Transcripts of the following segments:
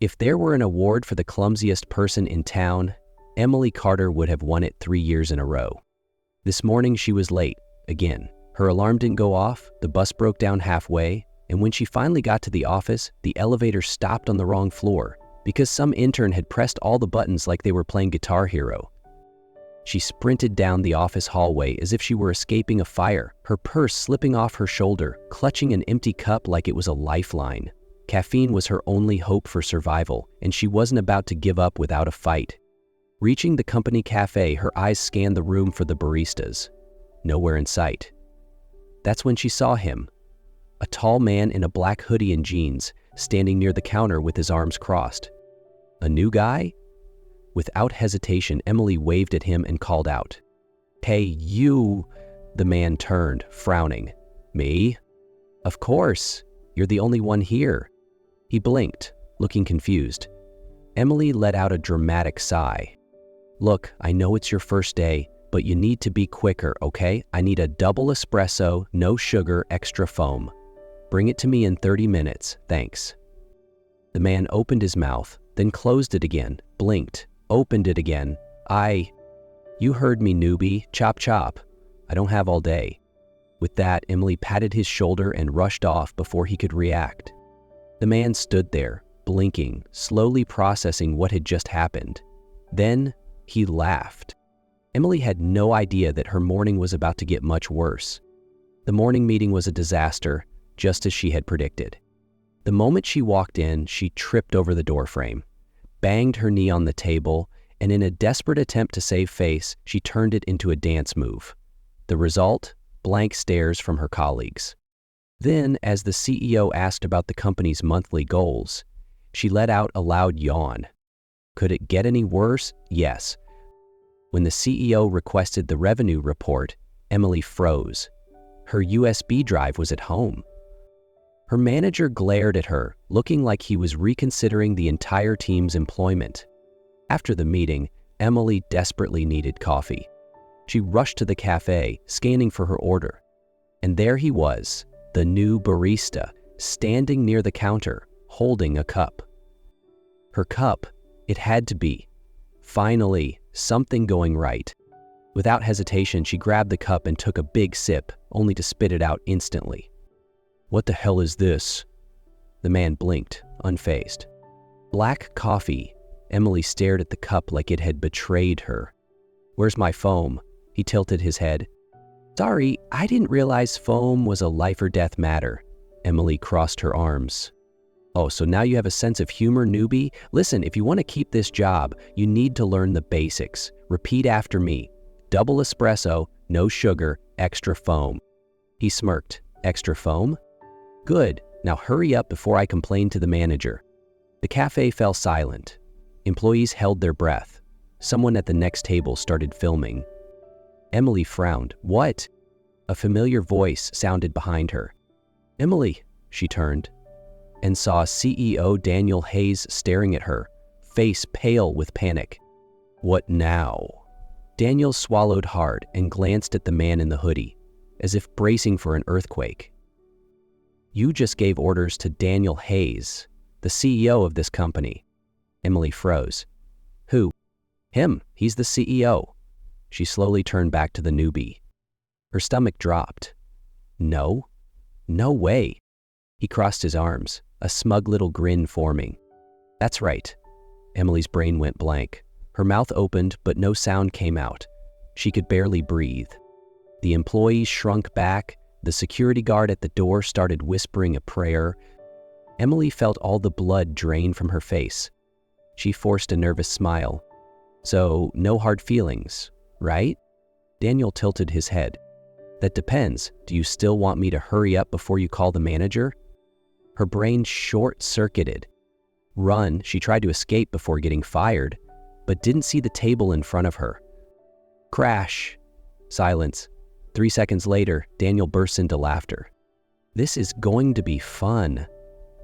If there were an award for the clumsiest person in town, Emily Carter would have won it 3 years in a row. This morning she was late, again. Her alarm didn't go off, the bus broke down halfway, and when she finally got to the office, the elevator stopped on the wrong floor because some intern had pressed all the buttons like they were playing Guitar Hero. She sprinted down the office hallway as if she were escaping a fire, her purse slipping off her shoulder, clutching an empty cup like it was a lifeline. Caffeine was her only hope for survival, and she wasn't about to give up without a fight. Reaching the company cafe, her eyes scanned the room for the baristas. Nowhere in sight. That's when she saw him. A tall man in a black hoodie and jeans, standing near the counter with his arms crossed. A new guy? Without hesitation, Emily waved at him and called out. "Hey, you!" The man turned, frowning. "Me? Of course. You're the only one here." He blinked, looking confused. Emily let out a dramatic sigh. "Look, I know it's your first day, but you need to be quicker, okay? I need a double espresso, no sugar, extra foam. Bring it to me in 30 minutes, thanks." The man opened his mouth, then closed it again, blinked, opened it again. You heard me, newbie, chop chop. I don't have all day." With that, Emily patted his shoulder and rushed off before he could react. The man stood there, blinking, slowly processing what had just happened. Then he laughed. Emily had no idea that her morning was about to get much worse. The morning meeting was a disaster, just as she had predicted. The moment she walked in, she tripped over the doorframe, banged her knee on the table, and in a desperate attempt to save face, she turned it into a dance move. The result? Blank stares from her colleagues. Then, as the CEO asked about the company's monthly goals, she let out a loud yawn. Could it get any worse? Yes. When the CEO requested the revenue report, Emily froze. Her USB drive was at home. Her manager glared at her, looking like he was reconsidering the entire team's employment. After the meeting, Emily desperately needed coffee. She rushed to the cafe, scanning for her order. And there he was, the new barista, standing near the counter, holding a cup. Her cup, it had to be. Finally, something going right. Without hesitation, she grabbed the cup and took a big sip, only to spit it out instantly. "What the hell is this?" The man blinked, unfazed. "Black coffee." Emily stared at the cup like it had betrayed her. "Where's my foam?" He tilted his head. "Sorry, I didn't realize foam was a life or death matter." Emily crossed her arms. "Oh, so now you have a sense of humor, newbie? Listen, if you want to keep this job, you need to learn the basics. Repeat after me. Double espresso, no sugar, extra foam." He smirked. "Extra foam? Good. Now hurry up before I complain to the manager." The cafe fell silent. Employees held their breath. Someone at the next table started filming. Emily frowned. "What?" A familiar voice sounded behind her. "Emily," she turned, and saw CEO Daniel Hayes staring at her, face pale with panic. "What now?" Daniel swallowed hard and glanced at the man in the hoodie, as if bracing for an earthquake. "You just gave orders to Daniel Hayes, the CEO of this company." Emily froze. "Who?" "Him. He's the CEO." She slowly turned back to the newbie. Her stomach dropped. "No? No way." He crossed his arms, a smug little grin forming. "That's right." Emily's brain went blank. Her mouth opened, but no sound came out. She could barely breathe. The employees shrunk back. The security guard at the door started whispering a prayer. Emily felt all the blood drain from her face. She forced a nervous smile. "So, no hard feelings, right?" Daniel tilted his head. "That depends. Do you still want me to hurry up before you call the manager?" Her brain short-circuited. Run, she tried to escape before getting fired, but didn't see the table in front of her. Crash. Silence. 3 seconds later, Daniel bursts into laughter. "This is going to be fun."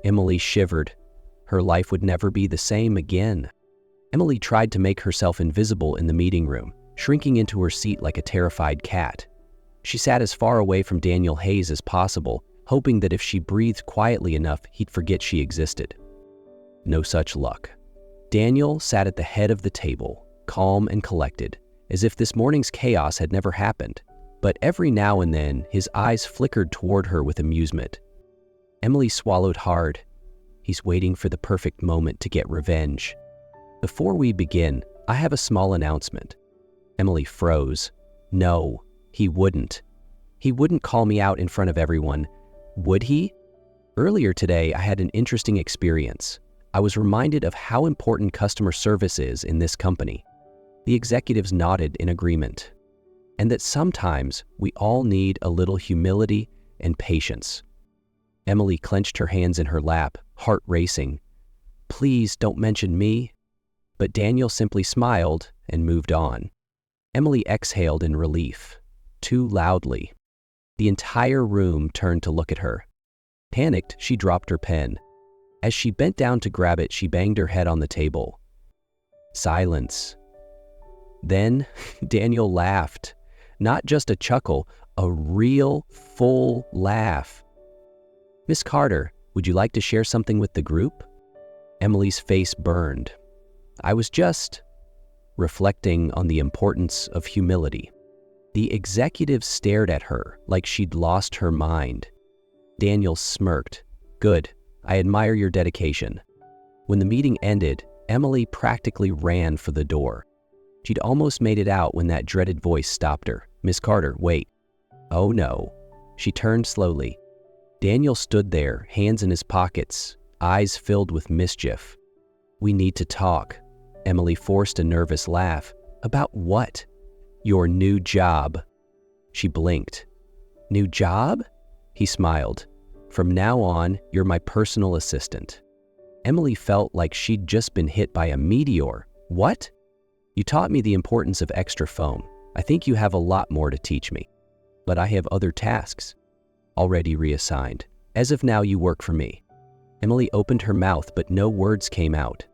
Emily shivered. Her life would never be the same again. Emily tried to make herself invisible in the meeting room, shrinking into her seat like a terrified cat. She sat as far away from Daniel Hayes as possible, hoping that if she breathed quietly enough, he'd forget she existed. No such luck. Daniel sat at the head of the table, calm and collected, as if this morning's chaos had never happened. But every now and then, his eyes flickered toward her with amusement. Emily swallowed hard. He's waiting for the perfect moment to get revenge. Before we begin, I have a small announcement. Emily froze. No, he wouldn't. He wouldn't call me out in front of everyone. Would he? Earlier today, I had an interesting experience. I was reminded of how important customer service is in this company. The executives nodded in agreement. And that sometimes we all need a little humility and patience. Emily clenched her hands in her lap, heart racing. Please don't mention me. But Daniel simply smiled and moved on. Emily exhaled in relief, too loudly. The entire room turned to look at her. Panicked, she dropped her pen. As she bent down to grab it, she banged her head on the table. Silence. Then Daniel laughed. Not just a chuckle, a real, full laugh. Miss Carter, would you like to share something with the group? Emily's face burned. I was just reflecting on the importance of humility. The executive stared at her like she'd lost her mind. Daniel smirked. Good, I admire your dedication. When the meeting ended, Emily practically ran for the door. She'd almost made it out when that dreaded voice stopped her. Miss Carter, wait. Oh no. She turned slowly. Daniel stood there, hands in his pockets, eyes filled with mischief. We need to talk. Emily forced a nervous laugh. About what? Your new job. She blinked. New job? He smiled. From now on, you're my personal assistant. Emily felt like she'd just been hit by a meteor. What? You taught me the importance of extra foam. I think you have a lot more to teach me. But I have other tasks. Already reassigned. As of now, you work for me. Emily opened her mouth, but no words came out.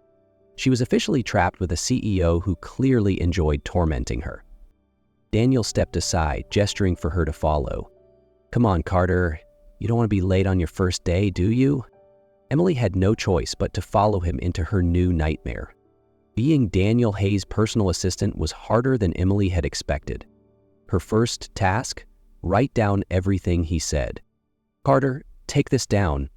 She was officially trapped with a CEO who clearly enjoyed tormenting her. Daniel stepped aside, gesturing for her to follow. Come on, Carter. You don't want to be late on your first day, do you? Emily had no choice but to follow him into her new nightmare. Being Daniel Hayes' personal assistant was harder than Emily had expected. Her first task? Write down everything he said. Carter, take this down.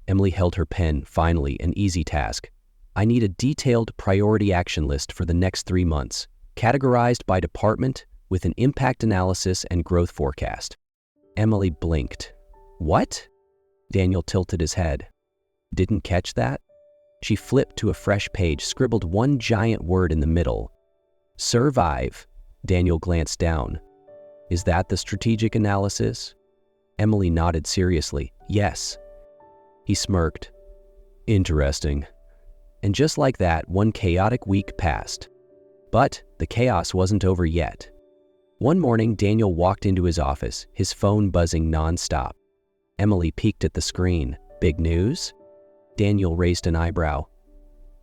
Emily held her pen, finally, an easy task. I need a detailed priority action list for the next 3 months, categorized by department with an impact analysis and growth forecast. Emily blinked. What? Daniel tilted his head. Didn't catch that? She flipped to a fresh page, scribbled one giant word in the middle. Survive. Daniel glanced down. Is that the strategic analysis? Emily nodded seriously. Yes. He smirked. Interesting. And just like that, one chaotic week passed. But the chaos wasn't over yet. One morning, Daniel walked into his office, his phone buzzing nonstop. Emily peeked at the screen. Big news? Daniel raised an eyebrow.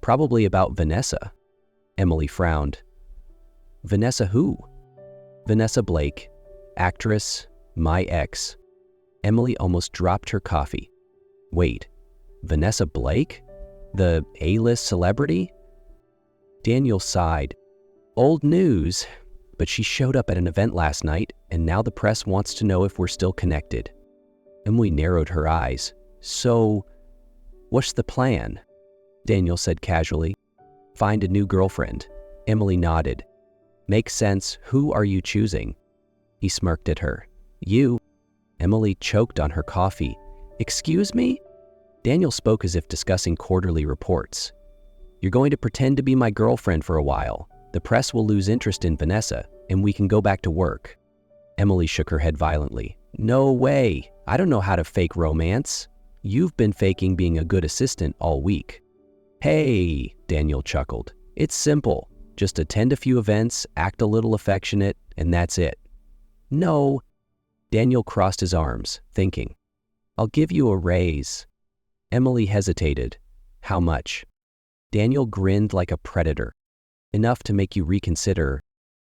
Probably about Vanessa. Emily frowned. Vanessa who? Vanessa Blake, actress, my ex. Emily almost dropped her coffee. Wait, Vanessa Blake? The A-list celebrity? Daniel sighed. Old news, but she showed up at an event last night, and now the press wants to know if we're still connected. Emily narrowed her eyes. So, what's the plan? Daniel said casually. Find a new girlfriend. Emily nodded. Makes sense. Who are you choosing? He smirked at her. You. Emily choked on her coffee. Excuse me? Daniel spoke as if discussing quarterly reports. You're going to pretend to be my girlfriend for a while. The press will lose interest in Vanessa, and we can go back to work. Emily shook her head violently. No way. I don't know how to fake romance. You've been faking being a good assistant all week. Hey, Daniel chuckled. It's simple. Just attend a few events, act a little affectionate, and that's it. No. Daniel crossed his arms, thinking. I'll give you a raise. Emily hesitated. How much? Daniel grinned like a predator. Enough to make you reconsider.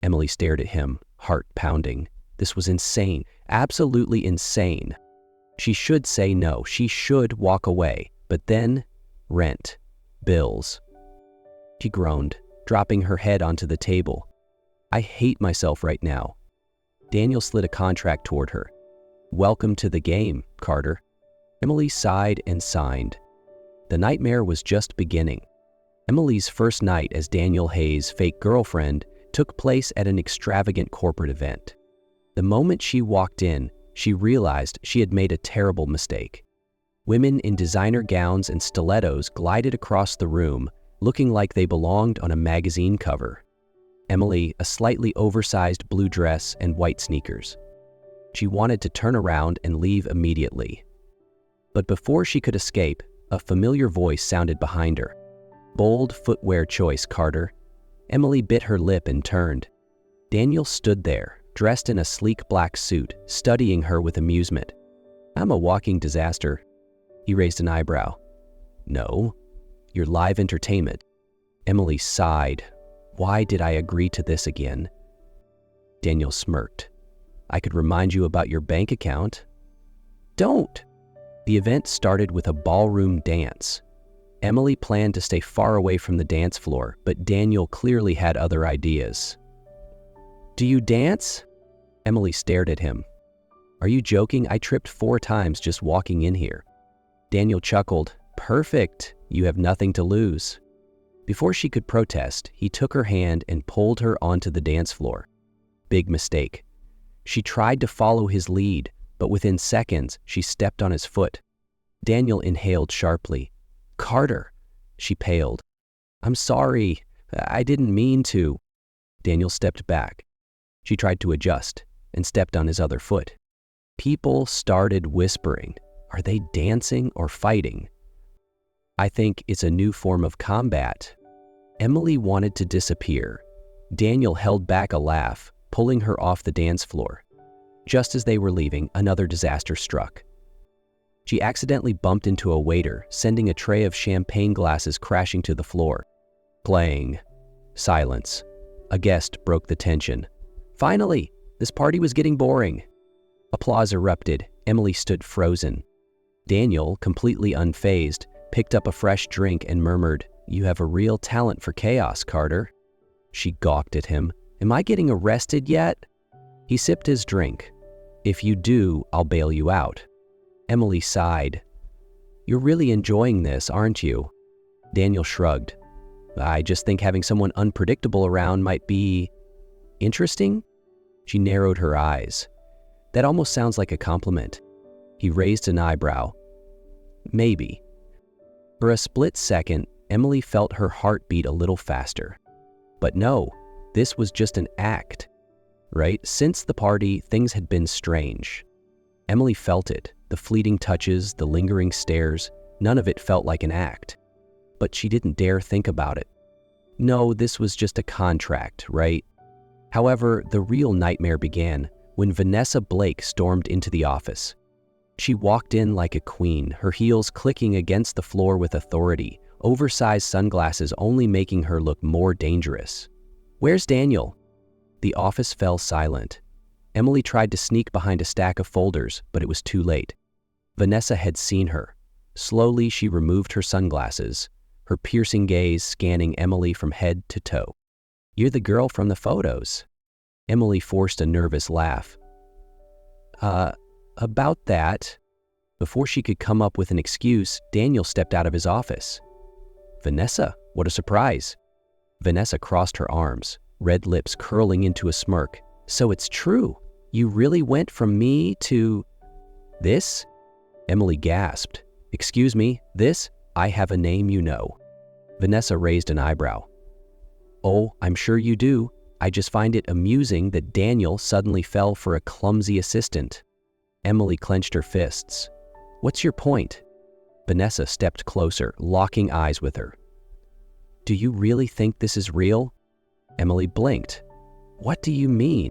Emily stared at him, heart pounding. This was insane, absolutely insane. She should say no, she should walk away, but then, rent. Bills. She groaned, dropping her head onto the table. I hate myself right now. Daniel slid a contract toward her. Welcome to the game, Carter. Emily sighed and signed. The nightmare was just beginning. Emily's first night as Daniel Hayes' fake girlfriend took place at an extravagant corporate event. The moment she walked in, she realized she had made a terrible mistake. Women in designer gowns and stilettos glided across the room, looking like they belonged on a magazine cover. Emily, a slightly oversized blue dress and white sneakers. She wanted to turn around and leave immediately. But before she could escape, a familiar voice sounded behind her. Bold footwear choice, Carter. Emily bit her lip and turned. Daniel stood there, dressed in a sleek black suit, studying her with amusement. I'm a walking disaster. He raised an eyebrow. No, you're live entertainment. Emily sighed. Why did I agree to this again? Daniel smirked. I could remind you about your bank account. Don't! The event started with a ballroom dance. Emily planned to stay far away from the dance floor, but Daniel clearly had other ideas. Do you dance? Emily stared at him. Are you joking? I tripped 4 times just walking in here. Daniel chuckled. Perfect. You have nothing to lose. Before she could protest, he took her hand and pulled her onto the dance floor. Big mistake. She tried to follow his lead, but within seconds, she stepped on his foot. Daniel inhaled sharply. Carter. She paled. I'm sorry. I didn't mean to. Daniel stepped back. She tried to adjust and stepped on his other foot. People started whispering. Are they dancing or fighting? I think it's a new form of combat. Emily wanted to disappear. Daniel held back a laugh, pulling her off the dance floor. Just as they were leaving, another disaster struck. She accidentally bumped into a waiter, sending a tray of champagne glasses crashing to the floor. Clang. Silence. A guest broke the tension. Finally, this party was getting boring. Applause erupted. Emily stood frozen. Daniel, completely unfazed, picked up a fresh drink and murmured, You have a real talent for chaos, Carter. She gawked at him. Am I getting arrested yet? He sipped his drink. If you do, I'll bail you out. Emily sighed. You're really enjoying this, aren't you? Daniel shrugged. I just think having someone unpredictable around might be interesting. She narrowed her eyes. That almost sounds like a compliment. He raised an eyebrow. Maybe. For a split second, Emily felt her heart beat a little faster. But no, this was just an act. Right? Since the party, things had been strange. Emily felt it. The fleeting touches, the lingering stares, none of it felt like an act. But she didn't dare think about it. No, this was just a contract, right? However, the real nightmare began when Vanessa Blake stormed into the office. She walked in like a queen, her heels clicking against the floor with authority, oversized sunglasses only making her look more dangerous. Where's Daniel? The office fell silent. Emily tried to sneak behind a stack of folders, but it was too late. Vanessa had seen her. Slowly, she removed her sunglasses, her piercing gaze scanning Emily from head to toe. You're the girl from the photos. Emily forced a nervous laugh. About that. Before she could come up with an excuse, Daniel stepped out of his office. Vanessa, what a surprise. Vanessa crossed her arms, red lips curling into a smirk. So it's true. You really went from me to this? Emily gasped. Excuse me, this? I have a name you know. Vanessa raised an eyebrow. Oh, I'm sure you do. I just find it amusing that Daniel suddenly fell for a clumsy assistant. Emily clenched her fists. What's your point? Vanessa stepped closer, locking eyes with her. Do you really think this is real? Emily blinked. What do you mean?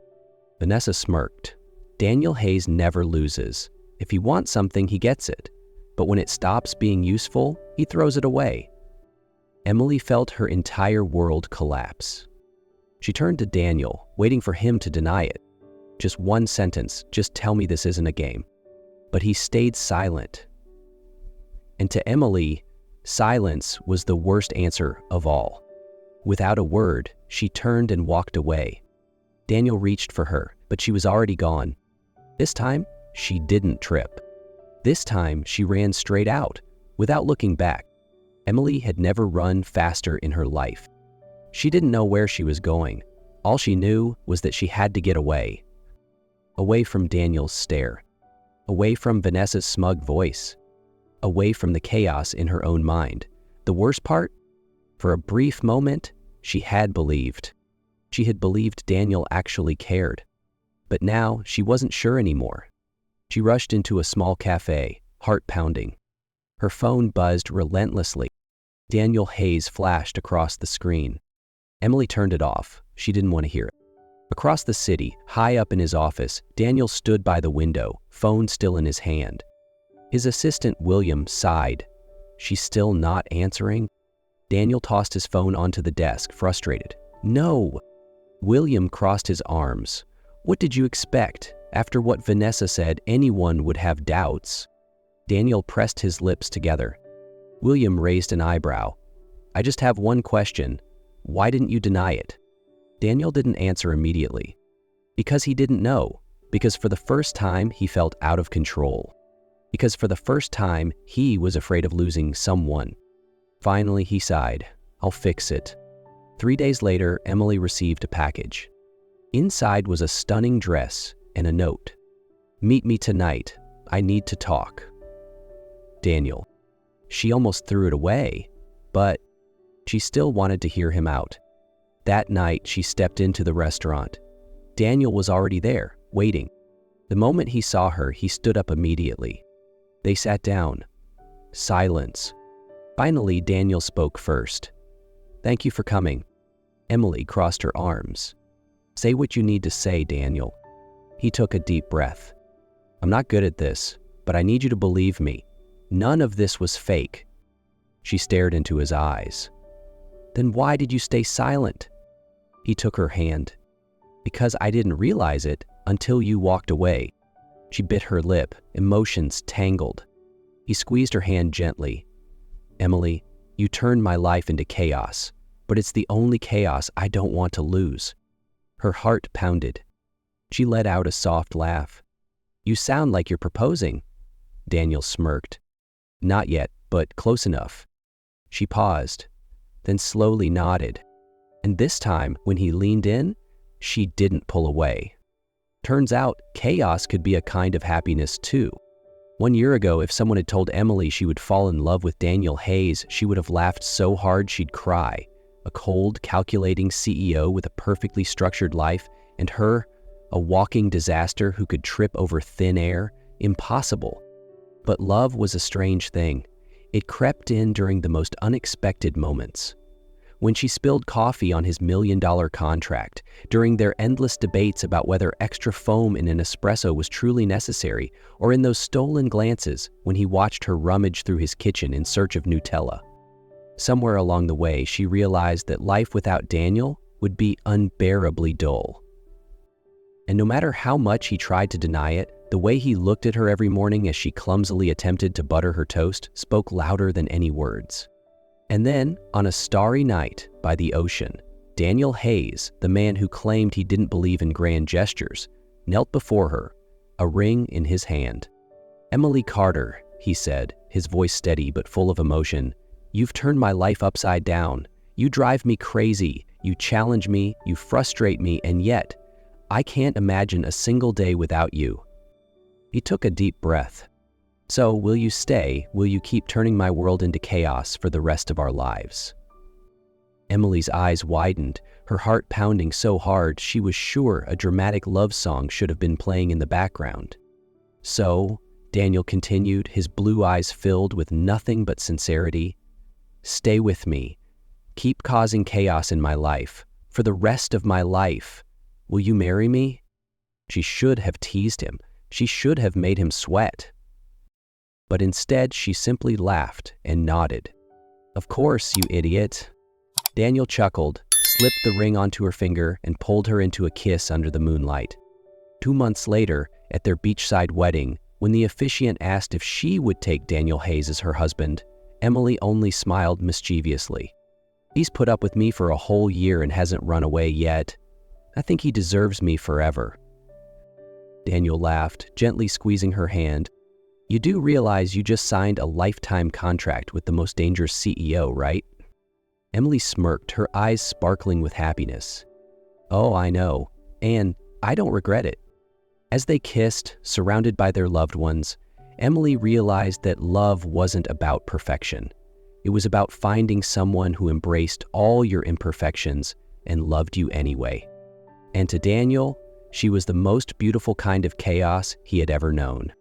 Vanessa smirked. Daniel Hayes never loses. If he wants something, he gets it. But when it stops being useful, he throws it away. Emily felt her entire world collapse. She turned to Daniel, waiting for him to deny it. Just one sentence, just tell me this isn't a game. But he stayed silent. And to Emily, Silence was the worst answer of all. Without a word, she turned and walked away. Daniel reached for her, but she was already gone. This time, she didn't trip. This time, she ran straight out, without looking back. Emily had never run faster in her life. She didn't know where she was going. All she knew was that she had to get away. Away from Daniel's stare. Away from Vanessa's smug voice. Away from the chaos in her own mind. The worst part? For a brief moment, she had believed. She had believed Daniel actually cared. But now, she wasn't sure anymore. She rushed into a small cafe, heart pounding. Her phone buzzed relentlessly. Daniel Hayes flashed across the screen. Emily turned it off. She didn't want to hear it. Across the city, high up in his office, Daniel stood by the window, phone still in his hand. His assistant, William, sighed. She's still not answering? Daniel tossed his phone onto the desk, frustrated. No! William crossed his arms. What did you expect? After what Vanessa said, anyone would have doubts. Daniel pressed his lips together. William raised an eyebrow. I just have one question. Why didn't you deny it? Daniel didn't answer immediately. Because he didn't know. Because for the first time, he felt out of control. Because for the first time, he was afraid of losing someone. Finally, he sighed. I'll fix it. 3 days later, Emily received a package. Inside was a stunning dress and a note. Meet me tonight. I need to talk. Daniel. She almost threw it away, but she still wanted to hear him out. That night, she stepped into the restaurant. Daniel was already there, waiting. The moment he saw her, he stood up immediately. They sat down. Silence. Finally, Daniel spoke first. Thank you for coming. Emily crossed her arms. Say what you need to say, Daniel. He took a deep breath. I'm not good at this, but I need you to believe me. None of this was fake. She stared into his eyes. Then why did you stay silent? He took her hand. Because I didn't realize it until you walked away. She bit her lip, emotions tangled. He squeezed her hand gently. Emily, you turned my life into chaos, but it's the only chaos I don't want to lose. Her heart pounded. She let out a soft laugh. You sound like you're proposing. Daniel smirked. Not yet, but close enough. She paused, then slowly nodded. And this time, when he leaned in, she didn't pull away. Turns out, chaos could be a kind of happiness too. 1 year ago, if someone had told Emily she would fall in love with Daniel Hayes, she would have laughed so hard she'd cry. A cold, calculating CEO with a perfectly structured life, and her, a walking disaster who could trip over thin air? Impossible. But love was a strange thing. It crept in during the most unexpected moments. When she spilled coffee on his $1 million contract, during their endless debates about whether extra foam in an espresso was truly necessary, or in those stolen glances when he watched her rummage through his kitchen in search of Nutella. Somewhere along the way, she realized that life without Daniel would be unbearably dull. And no matter how much he tried to deny it, the way he looked at her every morning as she clumsily attempted to butter her toast spoke louder than any words. And then, on a starry night by the ocean, Daniel Hayes, the man who claimed he didn't believe in grand gestures, knelt before her, a ring in his hand. Emily Carter, he said, his voice steady but full of emotion, you've turned my life upside down. You drive me crazy. You challenge me. You frustrate me. And yet, I can't imagine a single day without you. He took a deep breath. So, will you stay? Will you keep turning my world into chaos for the rest of our lives? Emily's eyes widened, her heart pounding so hard she was sure a dramatic love song should have been playing in the background. So, Daniel continued, his blue eyes filled with nothing but sincerity. Stay with me. Keep causing chaos in my life. For the rest of my life. Will you marry me? She should have teased him. She should have made him sweat. But instead, she simply laughed and nodded. Of course, you idiot. Daniel chuckled, slipped the ring onto her finger, and pulled her into a kiss under the moonlight. 2 months later, at their beachside wedding, when the officiant asked if she would take Daniel Hayes as her husband, Emily only smiled mischievously. He's put up with me for a whole year and hasn't run away yet. I think he deserves me forever. Daniel laughed, gently squeezing her hand. You do realize you just signed a lifetime contract with the most dangerous CEO, right? Emily smirked, her eyes sparkling with happiness. Oh, I know, and I don't regret it. As they kissed, surrounded by their loved ones, Emily realized that love wasn't about perfection. It was about finding someone who embraced all your imperfections and loved you anyway. And to Daniel, she was the most beautiful kind of chaos he had ever known.